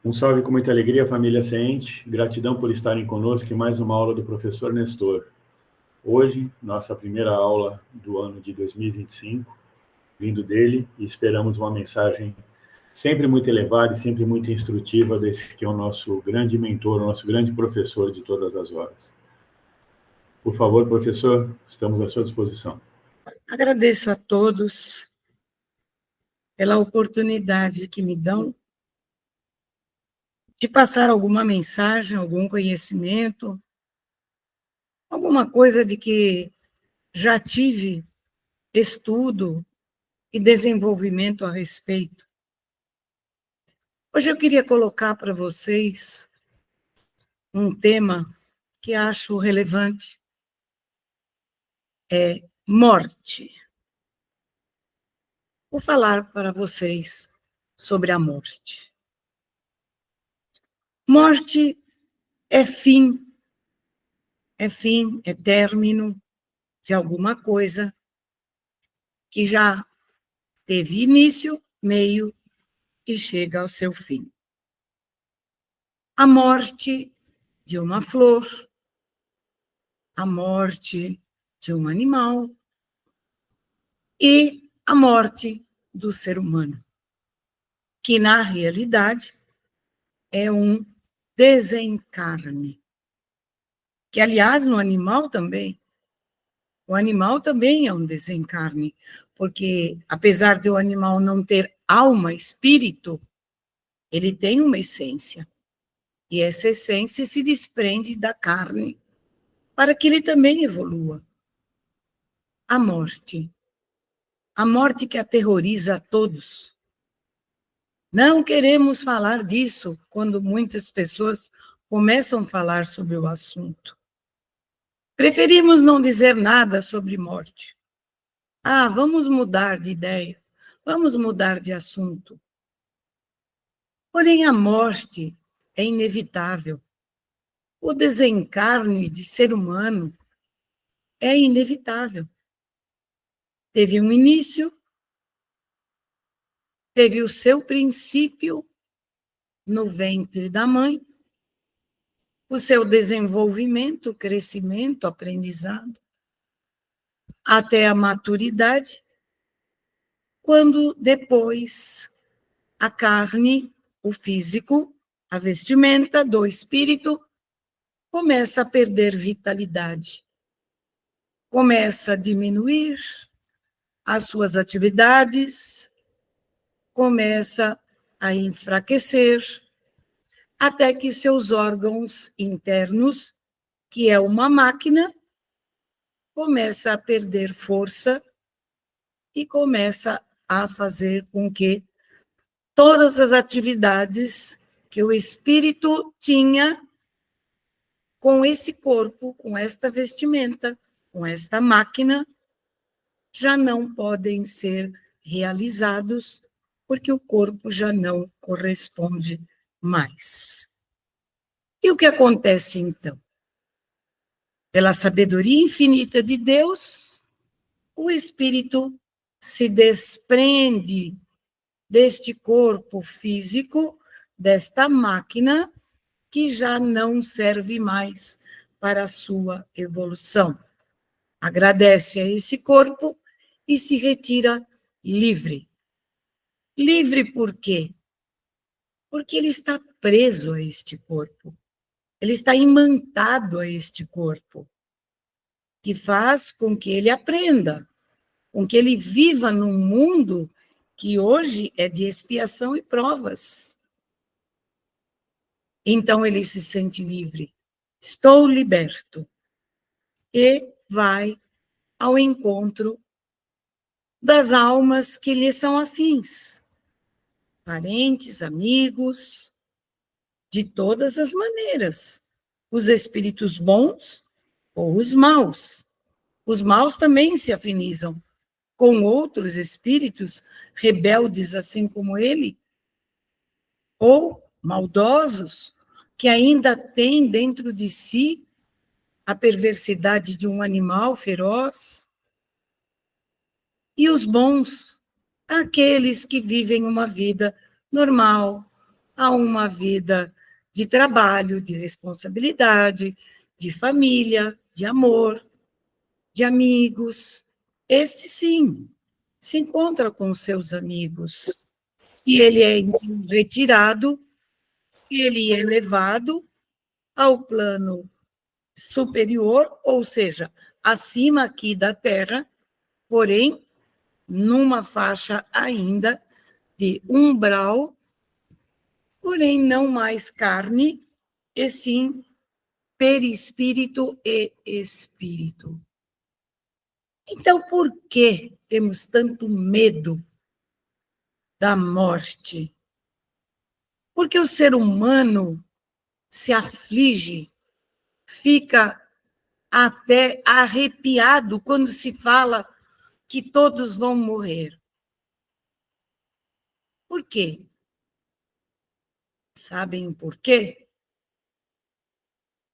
Um salve com muita alegria, família Seente. Gratidão por estarem conosco em mais uma aula do professor Nestor. Hoje, nossa primeira aula do ano de 2025, vindo dele, e esperamos uma mensagem sempre muito elevada e sempre muito instrutiva desse que é o nosso grande mentor, o nosso grande professor de todas as horas. Por favor, professor, estamos à sua disposição. Agradeço a todos pela oportunidade que me dão de passar alguma mensagem, algum conhecimento, alguma coisa de que já tive estudo e desenvolvimento a respeito. Hoje eu queria colocar para vocês um tema que acho relevante, é morte. Vou falar para vocês sobre a morte. Morte é fim, é término de alguma coisa que já teve início, meio e chega ao seu fim. A morte de uma flor, a morte de um animal e a morte do ser humano, que na realidade é um desencarne. Que, aliás, no animal também, o animal também é um desencarne, porque apesar de o animal não ter alma, espírito, ele tem uma essência. E essa essência se desprende da carne para que ele também evolua. A morte que aterroriza a todos. Não queremos falar disso quando muitas pessoas começam a falar sobre o assunto. Preferimos não dizer nada sobre morte. Vamos mudar de ideia, vamos mudar de assunto. Porém, a morte é inevitável. O desencarne de ser humano é inevitável. Teve um início, teve o seu princípio no ventre da mãe, o seu desenvolvimento, crescimento, aprendizado, até a maturidade, quando depois a carne, o físico, a vestimenta do espírito, começa a perder vitalidade, começa a diminuir as suas atividades, começa a enfraquecer, até que seus órgãos internos, que é uma máquina, começa a perder força e começa a fazer com que todas as atividades que o espírito tinha com esse corpo, com esta vestimenta, com esta máquina, já não podem ser realizados, porque o corpo já não corresponde mais. E o que acontece então? Pela sabedoria infinita de Deus, o espírito se desprende deste corpo físico, desta máquina, que já não serve mais para a sua evolução. Agradece a esse corpo e se retira livre. Livre por quê? Porque ele está preso a este corpo. Ele está imantado a este corpo, que faz com que ele aprenda, com que ele viva num mundo que hoje é de expiação e provas. Então ele se sente livre. Estou liberto. E vai ao encontro das almas que lhe são afins, parentes, amigos, de todas as maneiras, os espíritos bons ou os maus. Os maus também se afinizam com outros espíritos rebeldes, assim como ele, ou maldosos, que ainda têm dentro de si a perversidade de um animal feroz. E os bons, aqueles que vivem uma vida normal, a uma vida de trabalho, de responsabilidade, de família, de amor, de amigos. Este, sim, se encontra com seus amigos. E ele é retirado, e ele é levado ao plano superior, ou seja, acima aqui da Terra, porém, numa faixa ainda de umbral, porém não mais carne, e sim perispírito e espírito. Então, por que temos tanto medo da morte? Porque o ser humano se aflige, fica até arrepiado quando se fala que todos vão morrer. Por quê? Sabem por quê?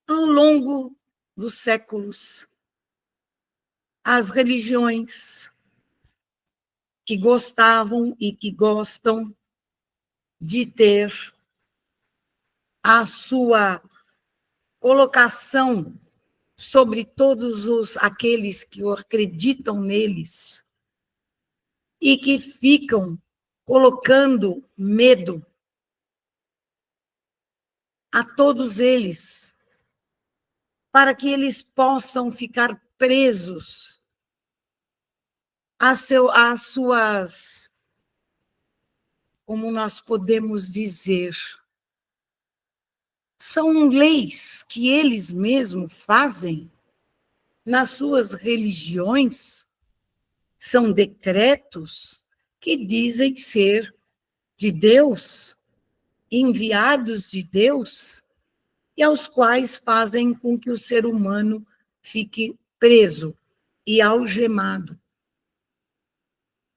Ao longo dos séculos, as religiões que gostavam e que gostam de ter a sua colocação sobre todos aqueles que acreditam neles e que ficam colocando medo a todos eles, para que eles possam ficar presos às suas, como nós podemos dizer, são leis que eles mesmos fazem nas suas religiões, são decretos que dizem ser de Deus, enviados de Deus, e aos quais fazem com que o ser humano fique preso e algemado.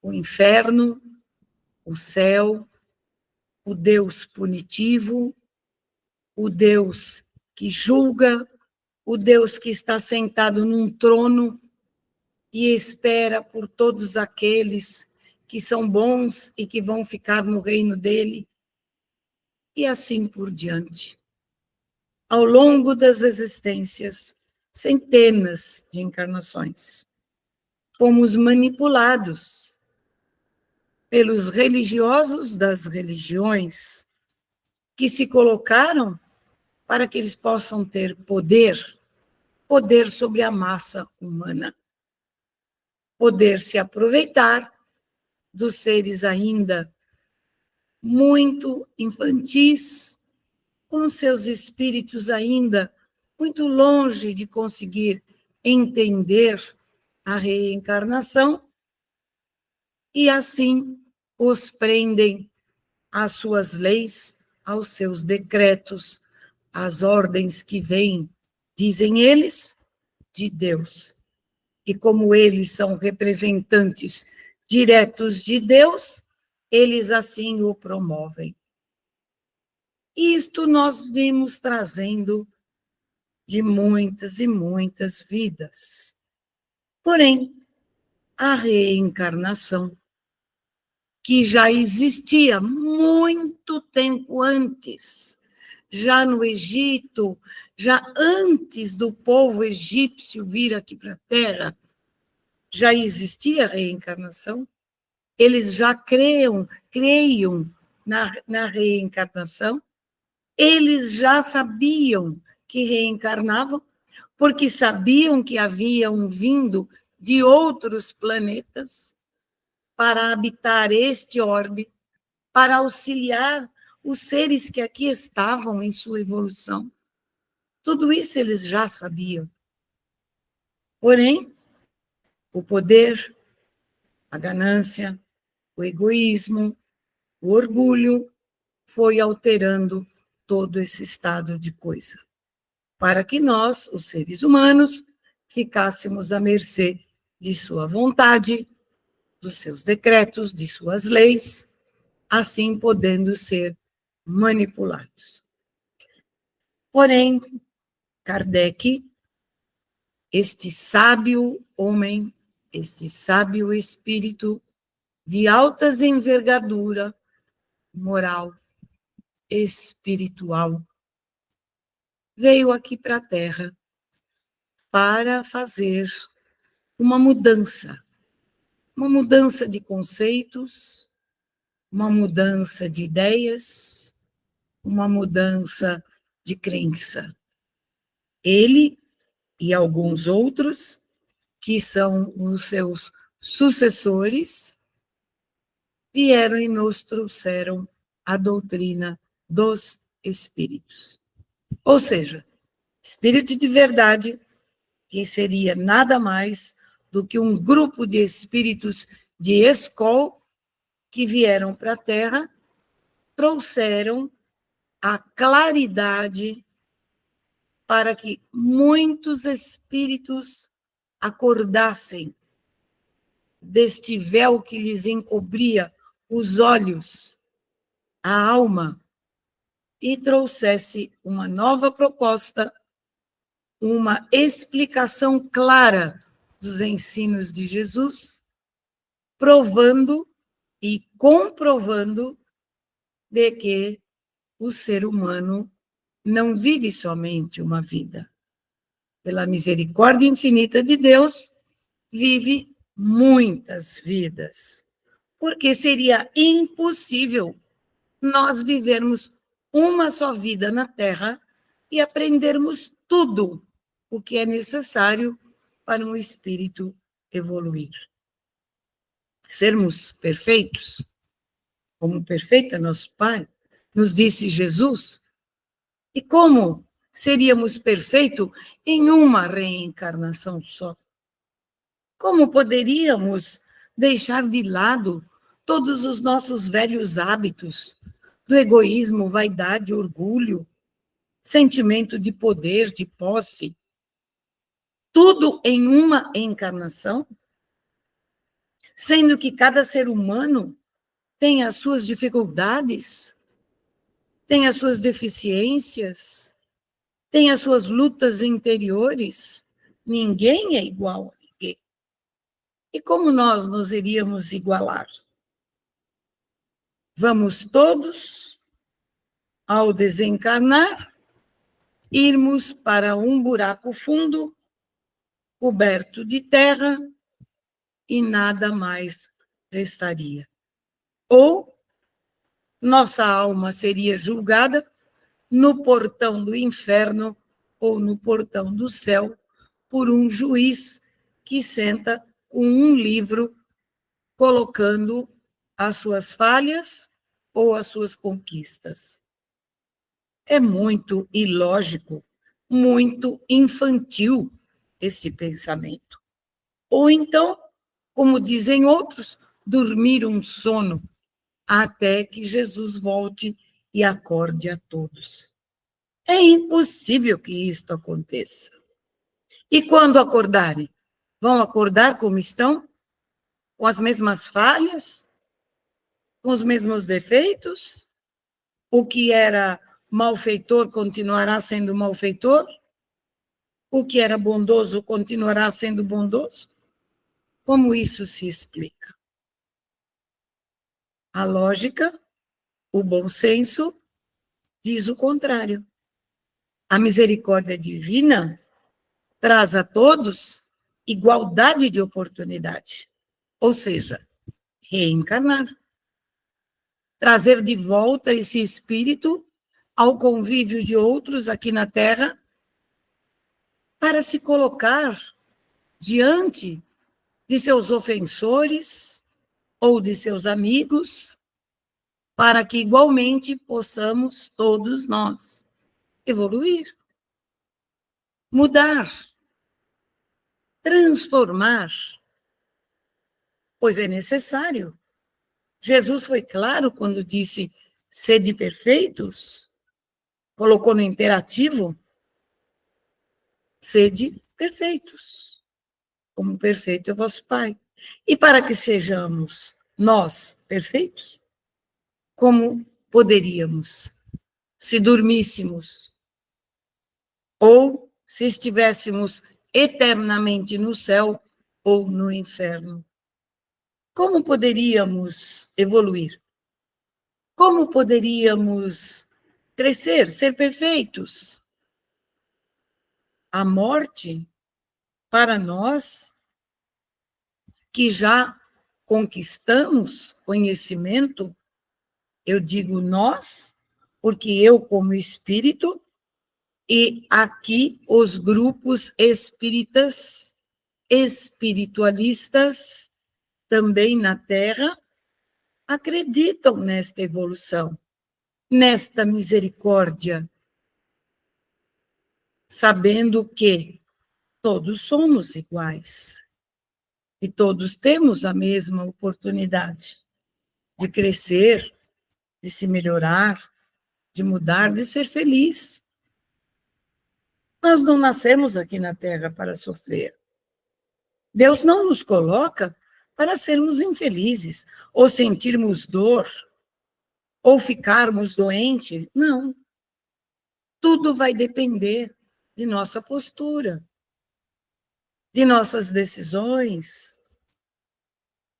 O inferno, o céu, o Deus punitivo, o Deus que julga, o Deus que está sentado num trono e espera por todos aqueles que são bons e que vão ficar no reino dele, e assim por diante. Ao longo das existências, centenas de encarnações, fomos manipulados pelos religiosos das religiões que se colocaram para que eles possam ter poder sobre a massa humana, poder se aproveitar dos seres ainda muito infantis, com seus espíritos ainda muito longe de conseguir entender a reencarnação, e assim os prendem às suas leis, aos seus decretos, às ordens que vêm, dizem eles, de Deus. E como eles são representantes diretos de Deus, eles assim o promovem. Isto nós vimos trazendo de muitas e muitas vidas. Porém, a reencarnação, que já existia muito tempo antes, já no Egito, já antes do povo egípcio vir aqui para a Terra, já existia a reencarnação. Eles já creiam na reencarnação. Eles já sabiam que reencarnavam, porque sabiam que haviam vindo de outros planetas para habitar este orbe, para auxiliar os seres que aqui estavam em sua evolução. Tudo isso eles já sabiam. Porém, o poder, a ganância, o egoísmo, o orgulho foi alterando todo esse estado de coisa, para que nós, os seres humanos, ficássemos à mercê de sua vontade, dos seus decretos, de suas leis, assim podendo ser manipulados. Porém, Kardec, este sábio homem, este sábio espírito de altas envergadura moral, espiritual, veio aqui para a Terra para fazer uma mudança de conceitos, uma mudança de ideias, uma mudança de crença. Ele e alguns outros, que são os seus sucessores, vieram e nos trouxeram a doutrina dos espíritos. Ou seja, espírito de verdade, que seria nada mais do que um grupo de espíritos de escola que vieram para a Terra, trouxeram a claridade para que muitos espíritos acordassem deste véu que lhes encobria os olhos, a alma, e trouxesse uma nova proposta, uma explicação clara dos ensinos de Jesus, provando e comprovando de que o ser humano não vive somente uma vida. Pela misericórdia infinita de Deus, vive muitas vidas. Porque seria impossível nós vivermos uma só vida na Terra e aprendermos tudo o que é necessário para um espírito evoluir. Sermos perfeitos, como perfeito é nosso Pai, nos disse Jesus. E como seríamos perfeitos em uma reencarnação só? Como poderíamos deixar de lado todos os nossos velhos hábitos do egoísmo, vaidade, orgulho, sentimento de poder, de posse, tudo em uma encarnação? Sendo que cada ser humano tem as suas dificuldades, tem as suas deficiências, tem as suas lutas interiores. Ninguém é igual a ninguém. E como nós nos iríamos igualar? Vamos todos, ao desencarnar, irmos para um buraco fundo, coberto de terra, e nada mais restaria. Ou nossa alma seria julgada no portão do inferno ou no portão do céu por um juiz que senta com um livro colocando as suas falhas ou as suas conquistas. É muito ilógico, muito infantil esse pensamento. Ou então, como dizem outros, dormir um sono até que Jesus volte e acorde a todos. É impossível que isto aconteça. E quando acordarem? Vão acordar como estão? Com as mesmas falhas? Com os mesmos defeitos? O que era malfeitor continuará sendo malfeitor? O que era bondoso continuará sendo bondoso? Como isso se explica? A lógica, o bom senso, diz o contrário. A misericórdia divina traz a todos igualdade de oportunidade, ou seja, reencarnar. Trazer de volta esse espírito ao convívio de outros aqui na Terra para se colocar diante de seus ofensores ou de seus amigos, para que igualmente possamos todos nós evoluir, mudar, transformar, pois é necessário. Jesus foi claro quando disse: sede perfeitos, colocou no imperativo, sede perfeitos, como perfeito é vosso Pai. E para que sejamos nós perfeitos, como poderíamos, se dormíssemos, ou se estivéssemos eternamente no céu ou no inferno? Como poderíamos evoluir? Como poderíamos crescer, ser perfeitos. A morte, para nós, que já conquistamos conhecimento, eu digo nós, porque eu, como espírito, e aqui os grupos espíritas, espiritualistas, também na Terra, acreditam nesta evolução, nesta misericórdia, sabendo que todos somos iguais e todos temos a mesma oportunidade de crescer, de se melhorar, de mudar, de ser feliz. Nós não nascemos aqui na Terra para sofrer. Deus não nos coloca para sermos infelizes, ou sentirmos dor, ou ficarmos doentes. Não. Tudo vai depender de nossa postura, de nossas decisões,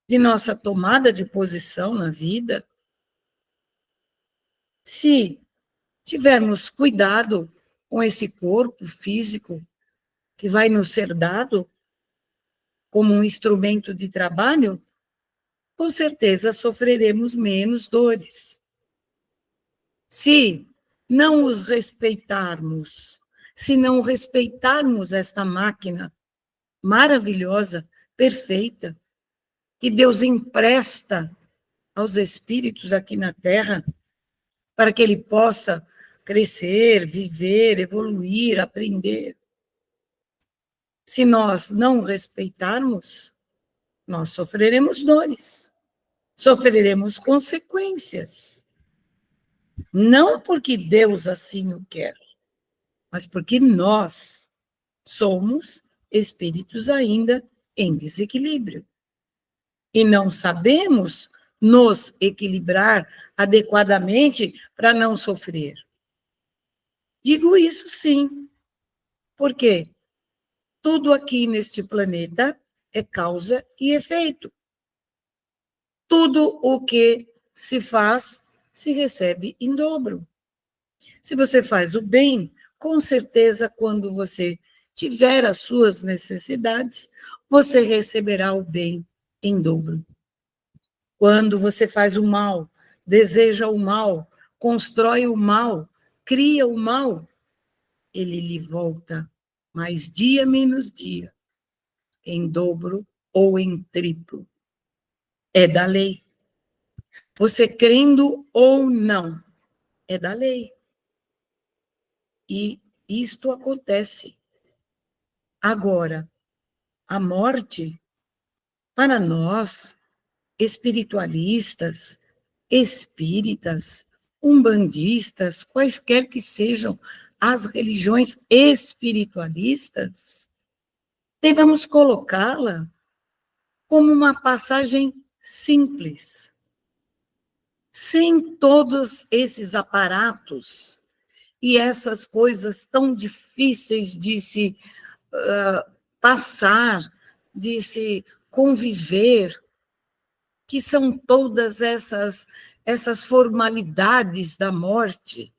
de nossa tomada de posição na vida. Se tivermos cuidado com esse corpo físico que vai nos ser dado como um instrumento de trabalho, com certeza sofreremos menos dores. Se não os respeitarmos, se não respeitarmos esta máquina maravilhosa, perfeita, que Deus empresta aos espíritos aqui na Terra, para que ele possa crescer, viver, evoluir, aprender. Se nós não respeitarmos, nós sofreremos dores, sofreremos consequências. Não porque Deus assim o quer, mas porque nós somos espíritos ainda em desequilíbrio. E não sabemos nos equilibrar adequadamente para não sofrer. Digo isso sim, porque tudo aqui neste planeta é causa e efeito. Tudo o que se faz, se recebe em dobro. Se você faz o bem, com certeza, quando você tiver as suas necessidades, você receberá o bem em dobro. Quando você faz o mal, deseja o mal, constrói o mal, cria o mal, ele lhe volta mais dia menos dia, em dobro ou em triplo. É da lei. Você crendo ou não, é da lei. E isto acontece. Agora, a morte, para nós, espiritualistas, espíritas, umbandistas, quaisquer que sejam as religiões espiritualistas, devemos colocá-la como uma passagem simples, sem todos esses aparatos e essas coisas tão difíceis de se passar, de se conviver, que são todas essas formalidades da morte.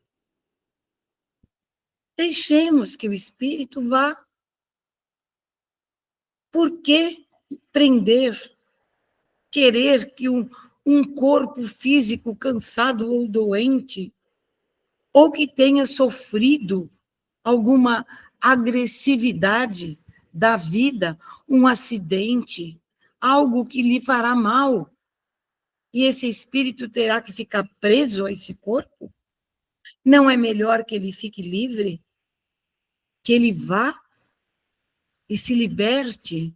Deixemos que o espírito vá. Por que prender, querer que um corpo físico cansado ou doente, ou que tenha sofrido alguma agressividade da vida, um acidente, algo que lhe fará mal, e esse espírito terá que ficar preso a esse corpo? Não é melhor que ele fique livre? Que ele vá e se liberte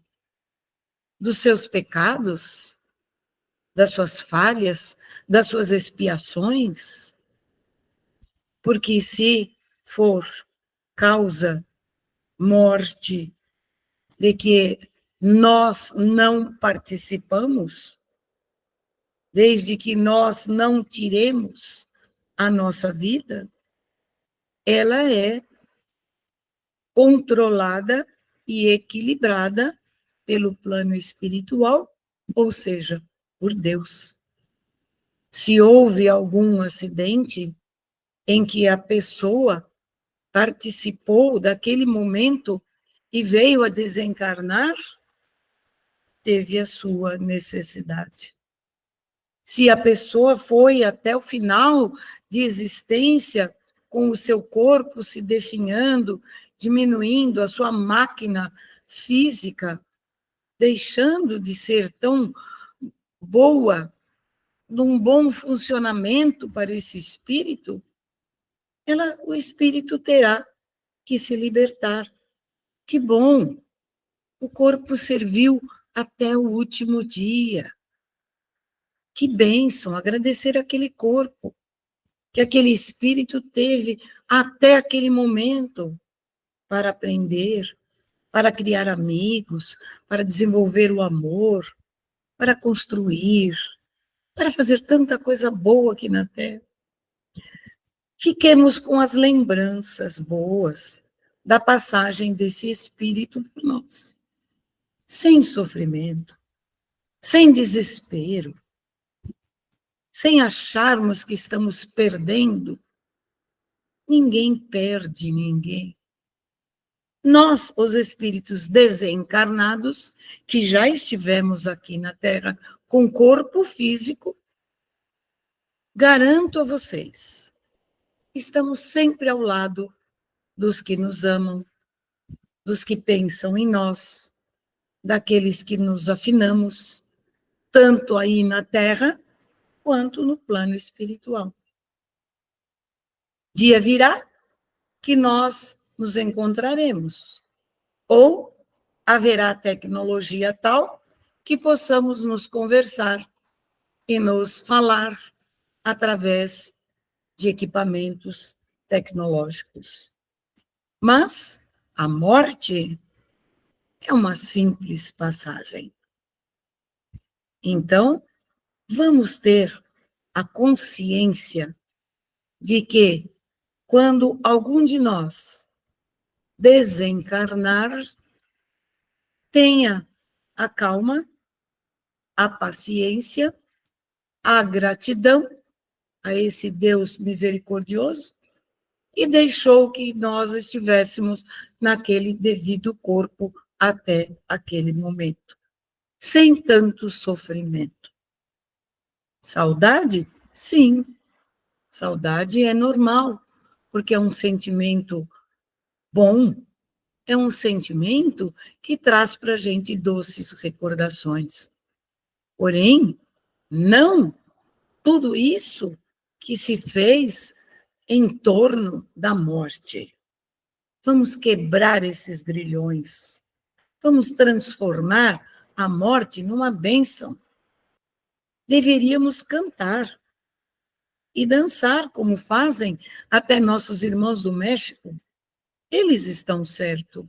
dos seus pecados, das suas falhas, das suas expiações? Porque se for causa morte de que nós não participamos, desde que nós não tiremos a nossa vida, ela é controlada e equilibrada pelo plano espiritual, ou seja, por Deus. Se houve algum acidente, em que a pessoa participou daquele momento e veio a desencarnar, teve a sua necessidade. Se a pessoa foi até o final de existência, com o seu corpo se definhando, diminuindo a sua máquina física, deixando de ser tão boa, num bom funcionamento para esse espírito, o espírito terá que se libertar. Que bom! O corpo serviu até o último dia. Que bênção! Agradecer aquele corpo, que aquele espírito teve até aquele momento para aprender, para criar amigos, para desenvolver o amor, para construir, para fazer tanta coisa boa aqui na Terra. Fiquemos com as lembranças boas da passagem desse espírito por nós, sem sofrimento, sem desespero, sem acharmos que estamos perdendo. Ninguém perde ninguém. Nós, os espíritos desencarnados, que já estivemos aqui na Terra com corpo físico, garanto a vocês, estamos sempre ao lado dos que nos amam, dos que pensam em nós, daqueles que nos afinamos, tanto aí na Terra, quanto no plano espiritual. Dia virá que nós nos encontraremos, ou haverá tecnologia tal que possamos nos conversar e nos falar através de equipamentos tecnológicos. Mas a morte é uma simples passagem. Então, vamos ter a consciência de que, quando algum de nós desencarnar, tenha a calma, a paciência, a gratidão a esse Deus misericordioso que deixou que nós estivéssemos naquele devido corpo até aquele momento, sem tanto sofrimento. Saudade? Sim, saudade é normal, porque é um sentimento bom, é um sentimento que traz para a gente doces recordações. Porém, não tudo isso que se fez em torno da morte. Vamos quebrar esses grilhões. Vamos transformar a morte numa bênção. Deveríamos cantar e dançar, como fazem até nossos irmãos do México. Eles estão certos.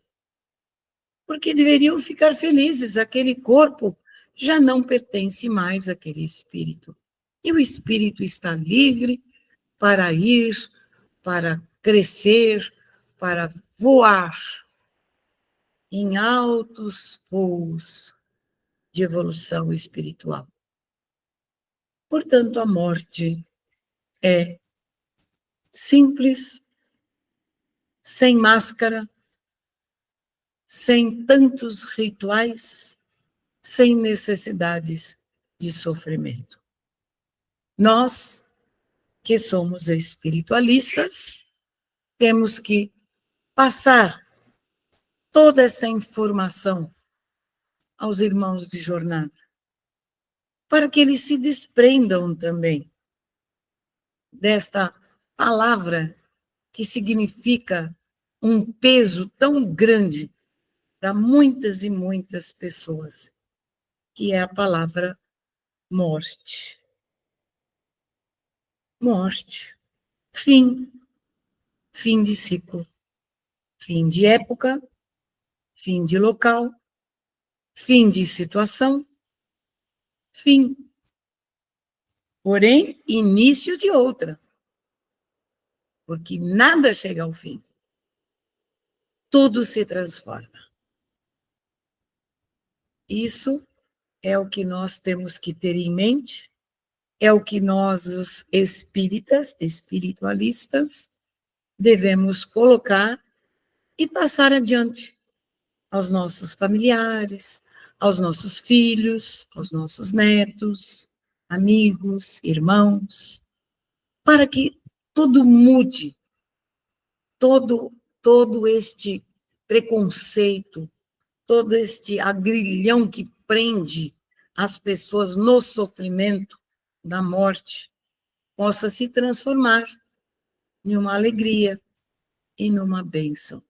Porque deveriam ficar felizes. Aquele corpo já não pertence mais àquele espírito. E o espírito está livre para ir, para crescer, para voar em altos voos de evolução espiritual. Portanto, a morte é simples, sem máscara, sem tantos rituais, sem necessidades de sofrimento. Nós, que somos espiritualistas, temos que passar toda essa informação aos irmãos de jornada, para que eles se desprendam também desta palavra que significa um peso tão grande para muitas e muitas pessoas, que é a palavra morte. Morte. Fim. Fim de ciclo. Fim de época. Fim de local. Fim de situação. Fim. Porém, início de outra. Porque nada chega ao fim. Tudo se transforma. Isso é o que nós temos que ter em mente é o que nós, os espíritas, espiritualistas, devemos colocar e passar adiante aos nossos familiares, aos nossos filhos, aos nossos netos, amigos, irmãos, para que tudo mude, todo este preconceito, todo este agrilhão que prende as pessoas no sofrimento da morte, possa se transformar em uma alegria e numa bênção.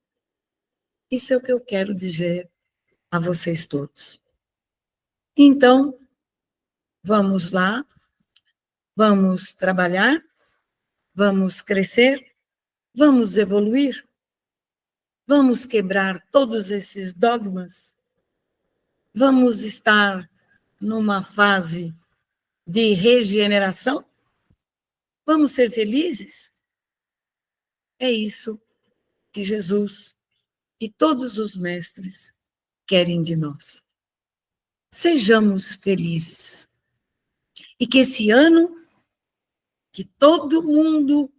Isso é o que eu quero dizer a vocês todos. Então, vamos lá, vamos trabalhar, vamos crescer, vamos evoluir, vamos quebrar todos esses dogmas, vamos estar numa fase de regeneração, vamos ser felizes. É isso que Jesus e todos os mestres querem de nós. Sejamos felizes. E que esse ano, que todo mundo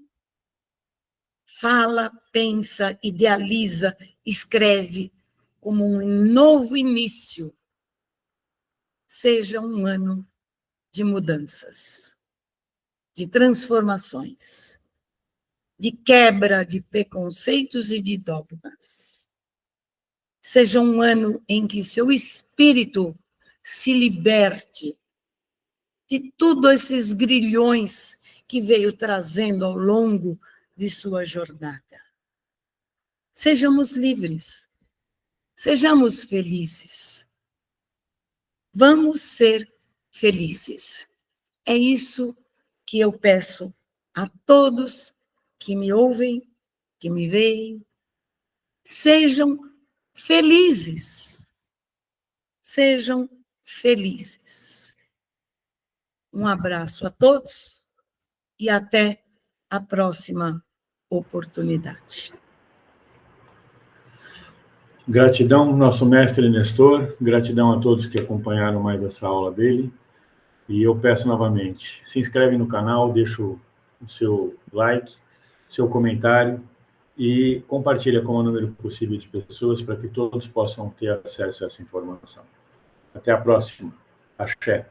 fala, pensa, idealiza, escreve como um novo início, seja um ano de mudanças, de transformações, de quebra de preconceitos e de dogmas. Seja um ano em que seu espírito se liberte de todos esses grilhões que veio trazendo ao longo de sua jornada. Sejamos livres, sejamos felizes. Vamos ser felizes. É isso que eu peço a todos que me ouvem, que me veem. Sejam felizes. Sejam felizes. Um abraço a todos e até a próxima oportunidade. Gratidão, nosso mestre Nestor, gratidão a todos que acompanharam mais essa aula dele. E eu peço novamente, se inscreve no canal, deixa o seu like, seu comentário e compartilha com o número possível de pessoas para que todos possam ter acesso a essa informação. Até a próxima. Axé.